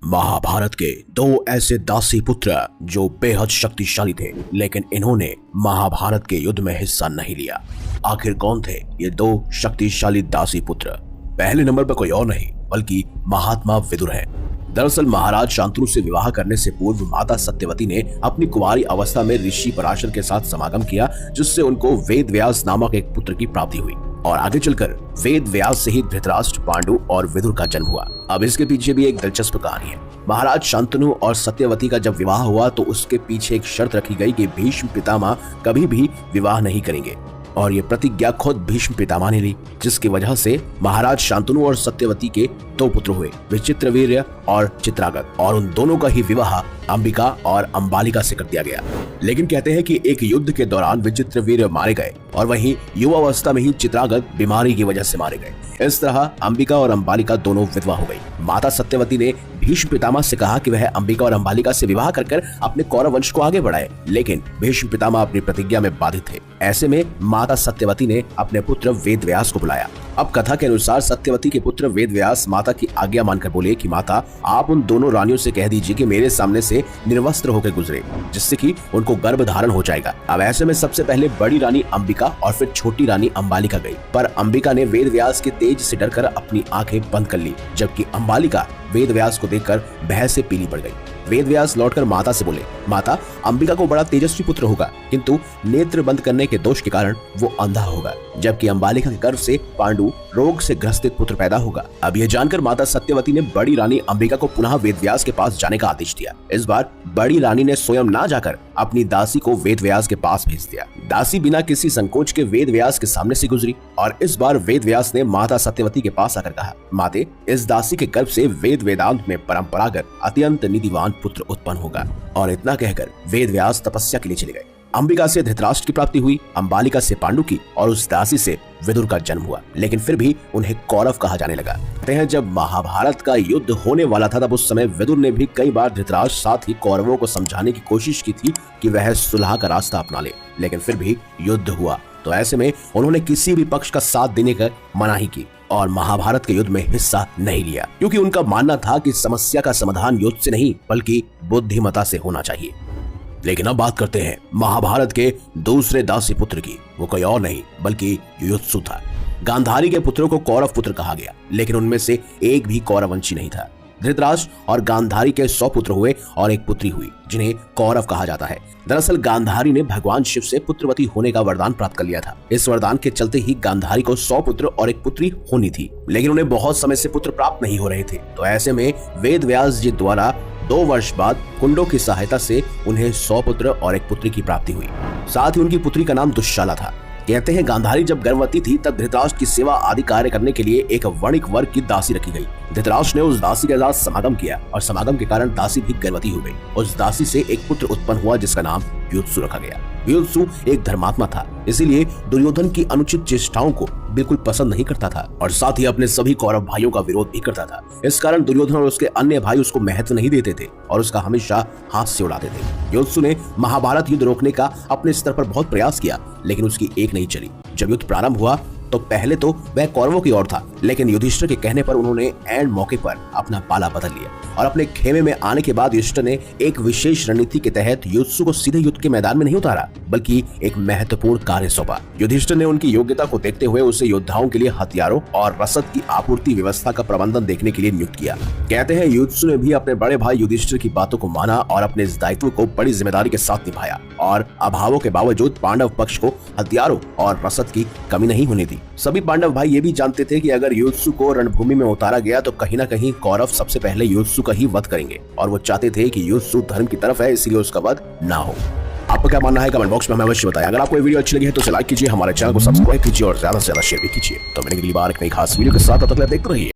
महाभारत के दो ऐसे दासी पुत्र जो बेहद शक्तिशाली थे, लेकिन इन्होंने महाभारत के युद्ध में हिस्सा नहीं लिया। आखिर कौन थे ये दो शक्तिशाली दासी पुत्र? पहले नंबर पर कोई और नहीं बल्कि महात्मा विदुर हैं। दरअसल महाराज शांतनु से विवाह करने से पूर्व माता सत्यवती ने अपनी कुंवारी अवस्था में ऋषि पराशर के साथ समागम किया, जिससे उनको वेद व्यास नामक एक पुत्र की प्राप्ति हुई और आगे चलकर वेद व्यास से ही धृतराष्ट्र, पांडु और विदुर का जन्म हुआ। अब इसके पीछे भी एक दिलचस्प कहानी है। महाराज शांतनु और सत्यवती का जब विवाह हुआ तो उसके पीछे एक शर्त रखी गई कि भीष्म पितामह कभी भी विवाह नहीं करेंगे और ये प्रतिज्ञा खुद भीष्म पितामह ने ली, जिसकी वजह से महाराज शांतनु और सत्यवती के दो पुत्र हुए, विचित्रवीर्य और चित्रागत, और उन दोनों का ही विवाह अंबिका और अंबालिका से कर दिया गया। लेकिन कहते हैं कि एक युद्ध के दौरान विचित्रवीर्य मारे गए और वहीं युवावस्था में ही चित्रागत बीमारी की वजह से मारे गए। इस तरह अंबिका और अंबालिका दोनों विधवा हो गई। माता सत्यवती ने भीष्म पितामह से कहा कि वह अंबिका और अंबालिका से विवाह कर अपने कौरव वंश को आगे बढ़ाए, लेकिन भीष्म पितामह अपनी प्रतिज्ञा में बाधित थे। ऐसे में माता सत्यवती ने अपने पुत्र वेद व्यास को बुलाया। अब कथा के अनुसार सत्यवती के पुत्र वेद व्यास माता की आज्ञा मानकर बोले कि माता, आप उन दोनों रानियों से कह दीजिए कि मेरे सामने से निर्वस्त्र होकर गुजरे, जिससे कि उनको गर्भ धारण हो जाएगा। अब ऐसे में सबसे पहले बड़ी रानी अंबिका और फिर छोटी रानी अंबालिका गई, पर अंबिका ने वेद व्यास के तेज से डरकर अपनी आंखें बंद कर ली, जबकि अंबालिका वेद व्यास को देखकर भय से पीली पड़ गई। वेद व्यास लौटकर माता से बोले, माता, अंबिका को बड़ा तेजस्वी पुत्र होगा, किंतु नेत्र बंद करने के दोष के कारण वो अंधा होगा, जबकि अंबालिका के गर्भ से पांडु रोग से ग्रसित पुत्र पैदा होगा। अब यह जानकर माता सत्यवती ने बड़ी रानी अंबिका को पुनः वेद व्यास के पास जाने का आदेश दिया। इस बार बड़ी रानी ने स्वयं ना जाकर अपनी दासी को वेद व्यास के पास भेज दिया। दासी बिना किसी संकोच के वेद व्यास के सामने से गुजरी और इस बार वेद व्यास ने माता सत्यवती के पास आकर कहा, माते, इस दासी के गर्भ से वेद वेदांत में परंपरागत अत्यंत निधिवान पुत्र उत्पन्न होगा। और इतना कहकर वेद व्यास तपस्या के लिए चले गए। अंबिका से धृतराष्ट्र की प्राप्ति हुई, अंबालिका से पांडु की और उस दासी से विदुर का जन्म हुआ, लेकिन फिर भी उन्हें कौरव कहा जाने लगा। कहते हैं जब महाभारत का युद्ध होने वाला था तब उस समय विदुर ने भी कई बार धृतराष्ट्र साथ ही कौरवों को समझाने की कोशिश की थी कि वह सुलह का रास्ता अपना ले, लेकिन फिर भी युद्ध हुआ। तो ऐसे में उन्होंने किसी भी पक्ष का साथ देने का मनाही की और महाभारत के युद्ध में हिस्सा नहीं लिया, क्योंकि उनका मानना था कि समस्या का समाधान युद्ध से नहीं बल्कि बुद्धिमता से होना चाहिए। लेकिन अब बात करते हैं महाभारत के दूसरे दासी पुत्र की। वो कोई और नहीं बल्कि युयुत्सु था। गांधारी के पुत्रों को कौरव पुत्र कहा गया, लेकिन उनमें से एक भी कौरववंशी नहीं था। धृतराष्ट्र और गांधारी के 100 पुत्र हुए और एक पुत्री हुई, जिन्हें कौरव कहा जाता है। दरअसल गांधारी ने भगवान शिव से पुत्रवती होने का वरदान प्राप्त कर लिया था। इस वरदान के चलते ही गांधारी को 100 पुत्र और एक पुत्री होनी थी, लेकिन उन्हें बहुत समय से पुत्र प्राप्त नहीं हो रहे थे। तो ऐसे में वेद व्यास जी द्वारा 2 वर्ष बाद कुंडों की सहायता से उन्हें 100 पुत्र और एक पुत्री की प्राप्ति हुई। साथ ही उनकी पुत्री का नाम दुश्शाला था। कहते हैं गांधारी जब गर्भवती थी तब धृतराष्ट्र की सेवा आदि कार्य करने के लिए एक वणिक वर्ग की दासी रखी गई। धृतराष्ट्र ने उस दासी के साथ समागम किया और समागम के कारण दासी भी गर्भवती हो गई। उस दासी से एक पुत्र उत्पन्न हुआ जिसका नाम युयुत्सु रखा गया। युयुत्सु एक धर्मात्मा था, इसीलिए दुर्योधन की अनुचित चेष्टाओं को बिल्कुल पसंद नहीं करता था और साथ ही अपने सभी कौरव भाइयों का विरोध भी करता था। इस कारण दुर्योधन और उसके अन्य भाई उसको महत्व नहीं देते थे और उसका हमेशा हास्य उड़ाते थे। युयुत्सु ने महाभारत युद्ध रोकने का अपने स्तर पर बहुत प्रयास किया, लेकिन उसकी एक नहीं चली। जब युद्ध प्रारंभ हुआ तो पहले तो वह कौरवों की ओर था, लेकिन युधिष्ठिर के कहने पर उन्होंने ऐन मौके पर अपना पाला बदल लिया और अपने खेमे में आने के बाद युधिष्ठिर ने एक विशेष रणनीति के तहत युयुत्सु को सीधे युद्ध के मैदान में नहीं उतारा, बल्कि एक महत्वपूर्ण कार्य सौंपा। युधिष्ठिर ने उनकी योग्यता को देखते हुए उसे योद्धाओं के लिए हथियारों और रसद की आपूर्ति व्यवस्था का प्रबंधन देखने के लिए नियुक्त किया। कहते हैं युयुत्सु ने भी अपने बड़े भाई युधिष्ठिर की बातों को माना और अपने इस दायित्व को बड़ी जिम्मेदारी के साथ निभाया और अभावों के बावजूद पांडव पक्ष को हथियारों और रसद की कमी नहीं होने दी। सभी पांडव भाई ये भी जानते थे कि अगर युयुत्सु को रणभूमि में उतारा गया तो कहीं न कहीं कौरव सबसे पहले युयुत्सु का ही वध करेंगे और वो चाहते थे कि युयुत्सु धर्म की तरफ है, इसलिए उसका वध ना हो। आपका क्या मानना है कमेंट बॉक्स में हमें अवश्य बताएं। अगर आपको ये वीडियो अच्छी लगी है तो इसे लाइक कीजिए, हमारे चैनल को सब्सक्राइब कीजिए और ज्यादा से ज्यादा शेयर भी कीजिए। तो मिलेंगे अगली बार एक नई खास वीडियो के साथ, तब तक देखते रहिए।